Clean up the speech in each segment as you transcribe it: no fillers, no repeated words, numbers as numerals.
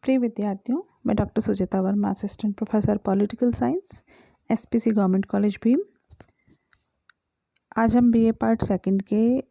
प्रिय विद्यार्थियों, मैं doctor Suchita Verma, assistant professor political science, SPC government college Bhim. आज हम बीए पार्ट सेकंड के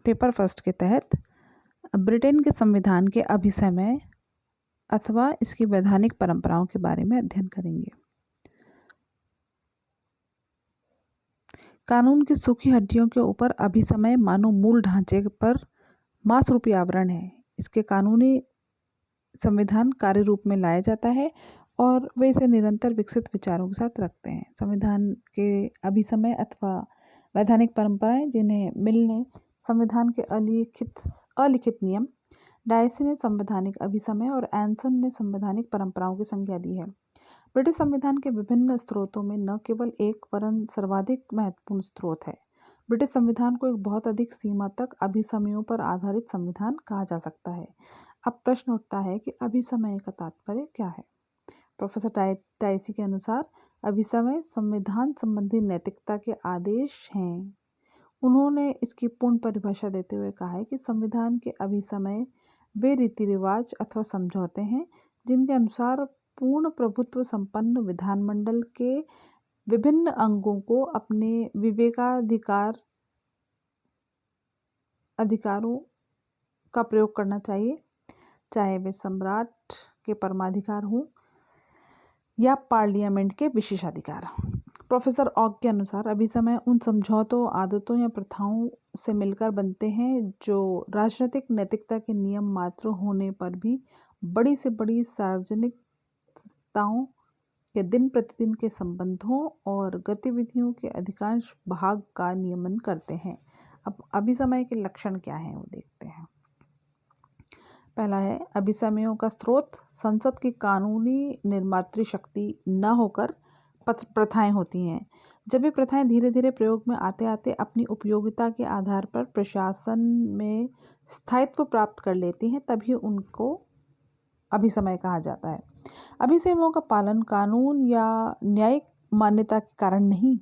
पेपर फर्स्ट के तहत ब्रिटेन के संविधान के अभिसमय अथवा इसकी वैधानिक परंपराओं के बारे में अध्ययन करेंगे। कानून की सूखी हड्डियों के ऊपर अभिसमय मानो मूल ढांचे पर मांस रूपी आवरण है। इसके कानूनी संविधान कार्य रूप में लाया जाता है और वे इसे निरंतर विकसित विचारों के साथ रखते हैं। संविधान के अभिसमय अथवा वैधानिक परंपराएं, जिन्हें मिल ने संविधान के अलिखित नियम, डायसी ने संवैधानिक अभिसमय और एंसन ने संवैधानिक परंपराओं की संज्ञा दी है। ब्रिटिश संविधान के विभिन्न स्रोतों में न केवल एक वरन सर्वाधिक महत्वपूर्ण स्रोत है। ब्रिटिश संविधान को एक बहुत अधिक सीमा तक अभिसमयों पर आधारित संविधान कहा जा सकता है। अब प्रश्न उठता है कि अभिसमय का तात्पर्य क्या है। प्रोफेसर डायसी के अनुसार अभिसमय संविधान संबंधी नैतिकता के आदेश हैं। उन्होंने इसकी पूर्ण परिभाषा देते हुए कहा है कि संविधान के अभिसमय वे रीति रिवाज अथवा समझौते हैं जिनके अनुसार पूर्ण प्रभुत्व संपन्न विधानमंडल के विभिन्न अंगों को अपने अधिकारों का प्रयोग करना चाहिए, चाहे वे सम्राट के परमाधिकार हों या पार्लियामेंट के विशेषाधिकार। प्रोफेसर ऑग के अनुसार अभिसमय उन समझौतों, आदतों या प्रथाओं से मिलकर बनते हैं जो राजनीतिक नैतिकता के नियम मात्र होने पर भी बड़ी से बड़ी सार्वजनिकताओं के दिन प्रतिदिन के संबंधों और गतिविधियों के अधिकांश भाग का नियमन करते हैं। अब अभिसमय के लक्षण क्या हैं वो देखते हैं। पहला है, अभिसमयों का स्रोत संसद की कानूनी निर्मात्री शक्ति न होकर प्रथाएं होती हैं। जब ये प्रथाएं धीरे धीरे प्रयोग में आते आते अपनी उपयोगिता के आधार पर प्रशासन में स्थायित्व प्राप्त कर लेती हैं, तभी उनको अभिसमय कहा जाता है। अभिसमयों का पालन कानून या न्यायिक मान्यता के कारण नहीं,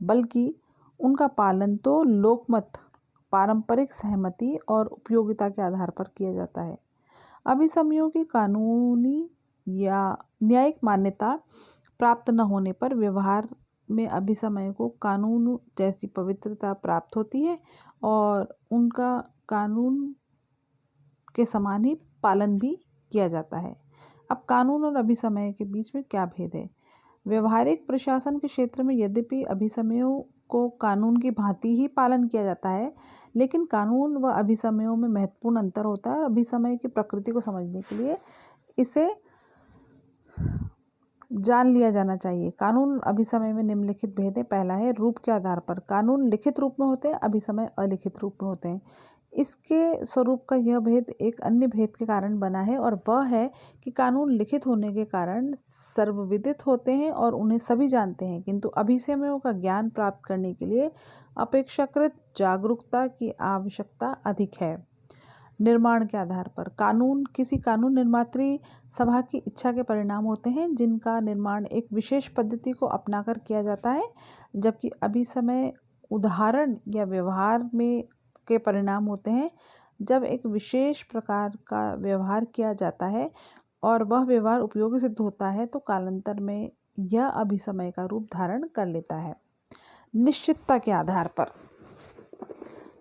बल्कि उनका पालन तो लोकमत, पारंपरिक सहमति और उपयोगिता के आधार पर किया जाता है। अभिसमयों की कानूनी या न्यायिक मान्यता प्राप्त न होने पर व्यवहार में अभिसमय को कानून जैसी पवित्रता प्राप्त होती है और उनका कानून के समान ही पालन भी किया जाता है। अब कानून और अभिसमय के बीच में क्या भेद है। व्यवहारिक प्रशासन के क्षेत्र में यद्यपि अभिसमयों को कानून की भांति ही पालन किया जाता है, लेकिन कानून व अभिसमयों में महत्वपूर्ण अंतर होता है और अभिसमय की प्रकृति को समझने के लिए इसे जान लिया जाना चाहिए। कानून अभिसमय में निम्नलिखित भेद है। पहला है, रूप के आधार पर कानून लिखित रूप में होते हैं, अभिसमय अलिखित रूप में होते हैं। इसके स्वरूप का यह भेद एक अन्य भेद के कारण बना है और वह है कि कानून लिखित होने के कारण सर्वविदित होते हैं और उन्हें सभी जानते हैं, किंतु अभिसमयों का ज्ञान प्राप्त करने के लिए अपेक्षाकृत जागरूकता की आवश्यकता अधिक है। निर्माण के आधार पर किसी कानून निर्मात्री सभा की इच्छा के परिणाम होते हैं, जिनका निर्माण एक विशेष पद्धति को अपनाकर किया जाता है, जबकि अभिसमय उदाहरण या व्यवहार में के परिणाम होते हैं जब एक विशेष प्रकार का व्यवहार किया जाता है और वह व्यवहार उपयोगी सिद्ध होता है तो कालांतर में यह अभिसमय का रूप धारण कर लेता है। निश्चितता के आधार पर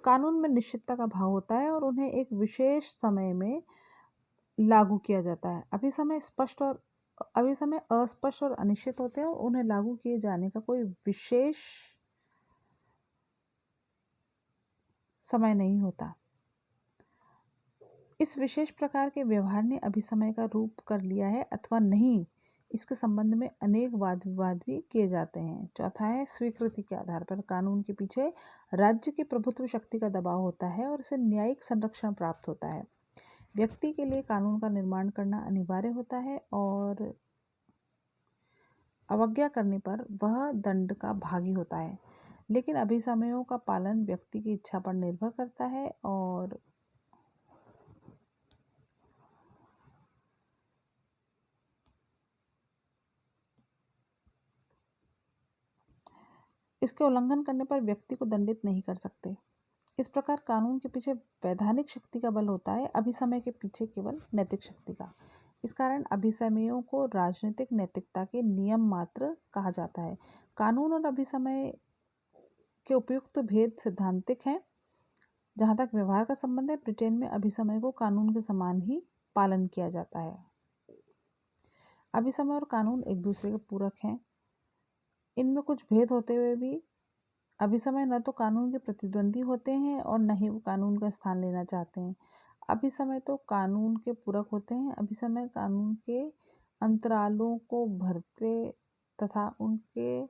कानून में निश्चितता का भाव होता है और उन्हें एक विशेष समय में लागू किया जाता है। अभिसमय अस्पष्ट और अनिश्चित होते हैं और उन्हें लागू किए जाने का कोई विशेष समय नहीं होता। इस विशेष प्रकार के व्यवहार ने अभिसमय का रूप कर लिया है अथवा नहीं, इसके संबंध में अनेक वाद विवाद भी किए जाते हैं। चौथा है, स्वीकृति के आधार पर कानून के पीछे राज्य की प्रभुत्व शक्ति का दबाव होता है और इसे न्यायिक संरक्षण प्राप्त होता है। व्यक्ति के लिए कानून का निर्माण करना अनिवार्य होता है और अवज्ञा करने पर वह दंड का भागी होता है, लेकिन अभिसमयों का पालन व्यक्ति की इच्छा पर निर्भर करता है और इसके उल्लंघन करने पर व्यक्ति को दंडित नहीं कर सकते। इस प्रकार कानून के पीछे वैधानिक शक्ति का बल होता है, अभिसमय के पीछे केवल नैतिक शक्ति का। इस कारण अभिसमयों को राजनीतिक नैतिकता के नियम मात्र कहा जाता है। कानून और अभिसमय के उपयुक्त भेद सिद्धांतिक हैं। जहाँ तक व्यवहार का संबंध है, ब्रिटेन में अभिसमय को कानून के समान ही पालन किया जाता है। अभिसमय और कानून एक दूसरे के पूरक हैं। इनमें कुछ भेद होते हुए भी अभिसमय न तो कानून के प्रतिद्वंदी होते हैं और न ही वो कानून का स्थान लेना चाहते हैं। अभिसमय तो कानून के पूरक होते हैं। अभिसमय कानून के अंतरालों को भरते तथा उनके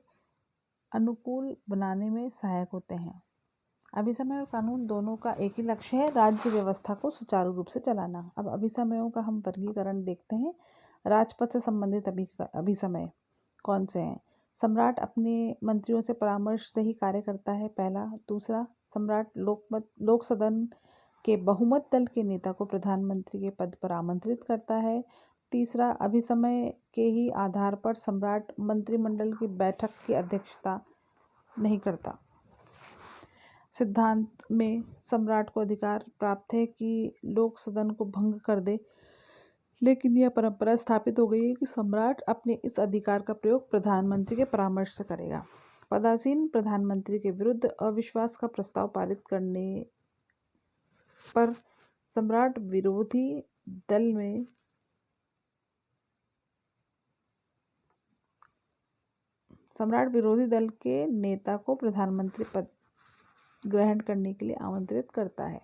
अनुकूल बनाने में सहायक होते हैं। अभिसमय और कानून दोनों का एक ही लक्ष्य है, राज्य व्यवस्था को सुचारू रूप से चलाना। अब अभिसमयों का हम वर्गीकरण देखते हैं। राजपद से संबंधित अभिसमय कौन से हैं? सम्राट अपने मंत्रियों से परामर्श से ही कार्य करता है, पहला। दूसरा, सम्राट लोक सदन के बहुमत दल के नेता को प्रधानमंत्री के पद पर आमंत्रित करता है। तीसरा, अभिसमय के ही आधार पर सम्राट मंत्रिमंडल की बैठक की अध्यक्षता नहीं करता। सिद्धांत में सम्राट को अधिकार प्राप्त है कि लोक सदन को भंग कर दे, लेकिन यह परंपरा स्थापित हो गई है कि सम्राट अपने इस अधिकार का प्रयोग प्रधानमंत्री के परामर्श से करेगा। पदासीन प्रधानमंत्री के विरुद्ध अविश्वास का प्रस्ताव पारित करने पर सम्राट विरोधी दल के नेता को प्रधानमंत्री पद ग्रहण करने के लिए आमंत्रित करता है।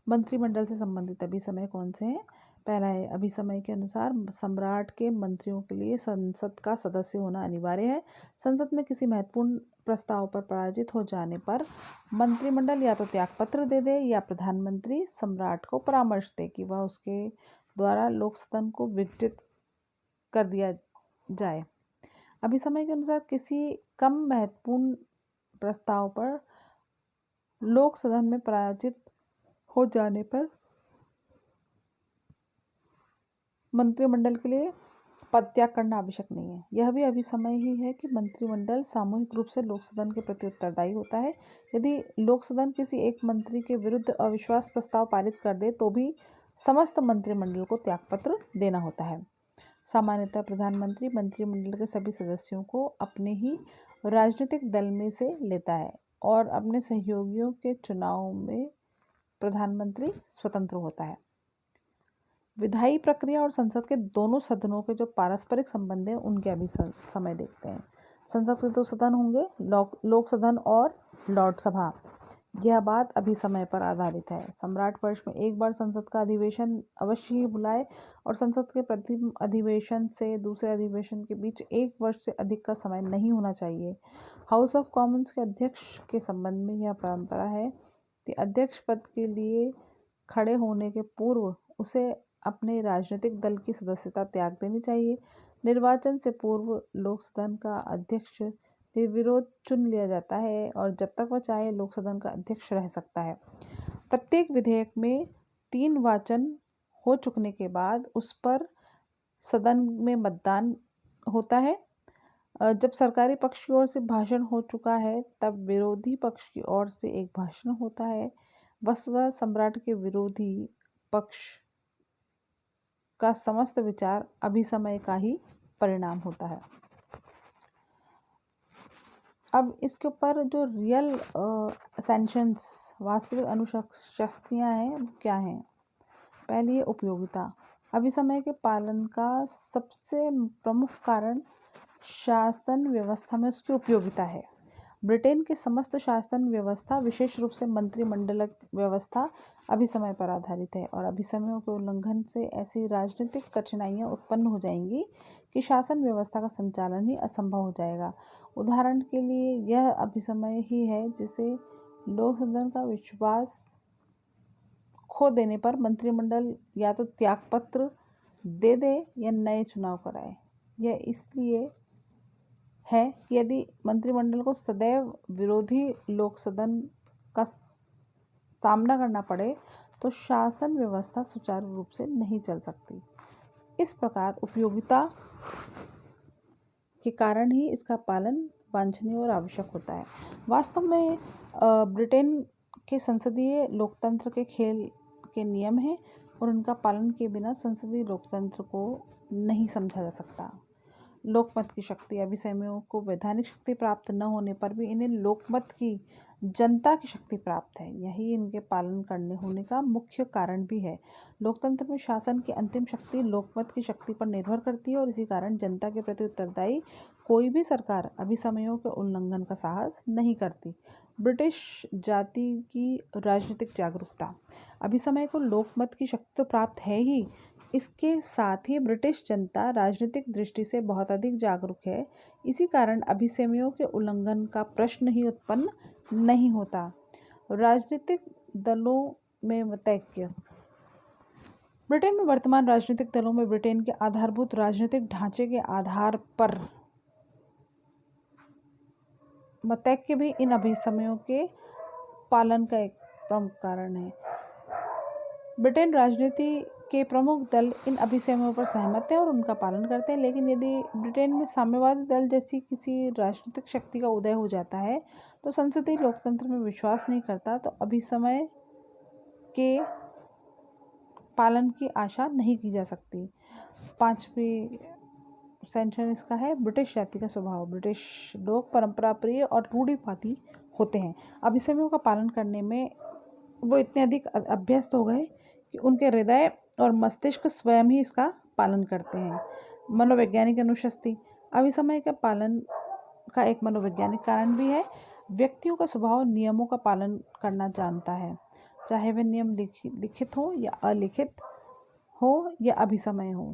मंत्रिमंडल से संबंधित अभिसमय कौन से हैं? पहला है, अभिसमय के अनुसार सम्राट के मंत्रियों के लिए संसद का सदस्य होना अनिवार्य है। संसद में किसी महत्वपूर्ण प्रस्ताव पर पराजित हो जाने पर मंत्रिमंडल या तो त्यागपत्र दे दे या प्रधानमंत्री सम्राट को परामर्श दे कि वह उसके द्वारा लोक सदन को विघटित कर दिया जाए। अभिसमय के अनुसार किसी कम महत्वपूर्ण प्रस्ताव पर लोक सदन में पराजित हो जाने पर मंत्रिमंडल के लिए पद त्याग करना आवश्यक नहीं है। यह भी अभिसमय ही है कि मंत्रिमंडल सामूहिक रूप से लोक सदन के प्रति उत्तरदायी होता है। यदि लोक सदन किसी एक मंत्री के विरुद्ध अविश्वास प्रस्ताव पारित कर दे तो भी समस्त मंत्रिमंडल को त्यागपत्र देना होता है। सामान्यतः प्रधानमंत्री मंत्रिमंडल के सभी सदस्यों को अपने ही राजनीतिक दल में से लेता है और अपने सहयोगियों के चुनाव में प्रधानमंत्री स्वतंत्र होता है। विधायी प्रक्रिया और संसद के दोनों सदनों के जो पारस्परिक संबंध हैं उनके अभिसमय देखते हैं। संसद के दो सदन होंगे, लोक सदन और लॉर्ड सभा। यह बात अभिसमय पर आधारित है। सम्राट वर्ष में एक बार संसद का अधिवेशन अवश्य ही बुलाए और संसद के प्रथम अधिवेशन से दूसरे अधिवेशन के बीच 1 वर्ष से अधिक का समय नहीं होना चाहिए। हाउस ऑफ कॉमन्स के अध्यक्ष के संबंध में यह परंपरा है कि अध्यक्ष पद के लिए खड़े होने के पूर्व उसे अपने राजनीतिक दल की सदस्यता त्याग देनी चाहिए। निर्वाचन से पूर्व लोक सदन का अध्यक्ष निर्विरोध चुन लिया जाता है और जब तक वह चाहे लोक सदन का अध्यक्ष रह सकता है। प्रत्येक विधेयक में 3 वाचन हो चुकने के बाद उस पर सदन में मतदान होता है। जब सरकारी पक्ष की ओर से भाषण हो चुका है तब विरोधी पक्ष की ओर से एक भाषण होता है। वस्तुतः सम्राट के विरोधी पक्ष का समस्त विचार अभिसमय का ही परिणाम होता है। अब इसके ऊपर जो रियल सैंक्शंस, वास्तविक अनुशस्तियाँ हैं वो क्या हैं? पहली है उपयोगिता। अभिसमय के पालन का सबसे प्रमुख कारण शासन व्यवस्था में उसकी उपयोगिता है। ब्रिटेन की समस्त शासन व्यवस्था, विशेष रूप से मंत्रिमंडलक व्यवस्था, अभिसमय पर आधारित है और अभिसमयों के उल्लंघन से ऐसी राजनीतिक कठिनाइयाँ उत्पन्न हो जाएंगी कि शासन व्यवस्था का संचालन ही असंभव हो जाएगा। उदाहरण के लिए यह अभिसमय ही है जिसे लोक सदन का विश्वास खो देने पर मंत्रिमंडल या तो त्यागपत्र दे दे या नए चुनाव कराए। यह इसलिए है कि यदि मंत्रिमंडल को सदैव विरोधी लोक सदन का सामना करना पड़े तो शासन व्यवस्था सुचारू रूप से नहीं चल सकती। इस प्रकार उपयोगिता के कारण ही इसका पालन वांछनीय और आवश्यक होता है। वास्तव में ब्रिटेन के संसदीय लोकतंत्र के खेल के नियम हैं और उनका पालन किए बिना संसदीय लोकतंत्र को नहीं समझा जा सकता। लोकमत की शक्ति। अभिसमयों को वैधानिक शक्ति प्राप्त न होने पर भी इन्हें लोकमत की जनता की शक्ति प्राप्त है। यही इनके पालन करने होने का मुख्य कारण भी है। लोकतंत्र में शासन की अंतिम शक्ति लोकमत की शक्ति पर निर्भर करती है और इसी कारण जनता के प्रति उत्तरदायी कोई भी सरकार अभिसमयों के उल्लंघन का साहस नहीं करती। ब्रिटिश जाति की राजनीतिक जागरूकता। अभिसमय को लोकमत की शक्ति तो प्राप्त है ही, इसके साथ ही ब्रिटिश जनता राजनीतिक दृष्टि से बहुत अधिक जागरूक है। इसी कारण अभिसमयों के उल्लंघन का प्रश्न ही उत्पन्न नहीं होता। राजनीतिक दलों में मतैक्य। ब्रिटेन में वर्तमान राजनीतिक दलों में ब्रिटेन के आधारभूत राजनीतिक ढांचे के आधार पर मतैक्य भी इन अभिसमयों के पालन का एक प्रमुख कारण है। ब्रिटेन राजनीति के प्रमुख दल इन अभिसमयों पर सहमत हैं और उनका पालन करते हैं, लेकिन यदि ब्रिटेन में साम्यवादी दल जैसी किसी राजनीतिक शक्ति का उदय हो जाता है तो संसदीय लोकतंत्र में विश्वास नहीं करता तो अभिसमय के पालन की आशा नहीं की जा सकती। 5वीं सेंशन इसका है ब्रिटिश जाति का स्वभाव। ब्रिटिश लोग परंपरा प्रिय और रूढ़िवादी होते हैं। अभिसमयों का पालन करने में वो इतने अधिक अभ्यस्त हो गए कि उनके हृदय और मस्तिष्क स्वयं ही इसका पालन करते हैं। मनोवैज्ञानिक अनुशस्ति। अभिसमय के पालन का एक मनोवैज्ञानिक कारण भी है। व्यक्तियों का स्वभाव नियमों का पालन करना जानता है, चाहे वे नियम लिखित हो या अलिखित हो या अभिसमय हो।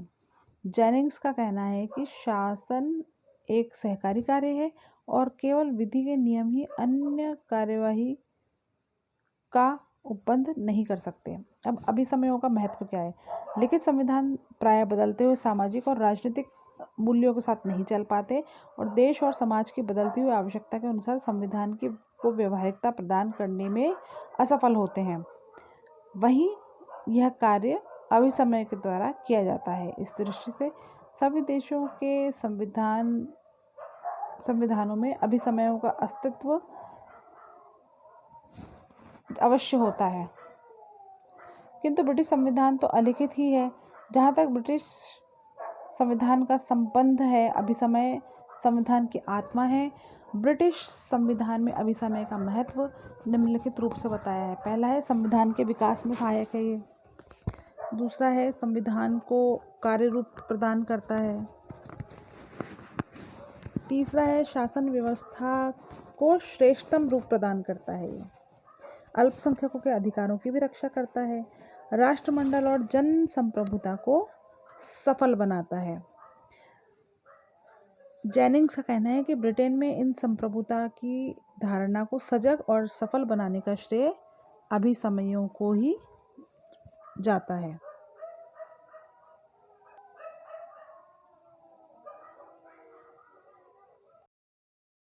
जेनिंग्स का कहना है कि शासन एक सहकारी कार्य है और केवल विधि के नियम ही अन्य कार्यवाही का उपबंध नहीं कर सकते। अब अभिसमयों का महत्व क्या है? लिखित संविधान प्राय बदलते हुए सामाजिक और राजनीतिक मूल्यों के साथ नहीं चल पाते और देश और समाज की बदलती हुई आवश्यकता के अनुसार संविधान को व्यवहारिकता प्रदान करने में असफल होते हैं। वहीं यह कार्य अभिसमय के द्वारा किया जाता है। इस दृष्टि से सभी देशों के संविधानों में अभिसमयों का अस्तित्व अवश्य होता है, किंतु ब्रिटिश संविधान तो अलिखित ही है। जहाँ तक ब्रिटिश संविधान का संबंध है, अभिसमय संविधान की आत्मा है। ब्रिटिश संविधान में अभिसमय का महत्व निम्नलिखित रूप से बताया है। पहला है संविधान के विकास में सहायक है ये। दूसरा है संविधान को कार्य रूप प्रदान करता है। तीसरा है शासन व्यवस्था को श्रेष्ठतम रूप प्रदान करता है ये। अल्पसंख्यकों के अधिकारों की भी रक्षा करता है। राष्ट्रमंडल और जन संप्रभुता को सफल बनाता है। जेनिंग्स का कहना है कि ब्रिटेन में इन संप्रभुता की धारणा को सजग और सफल बनाने का श्रेय अभिसमयों को ही जाता है।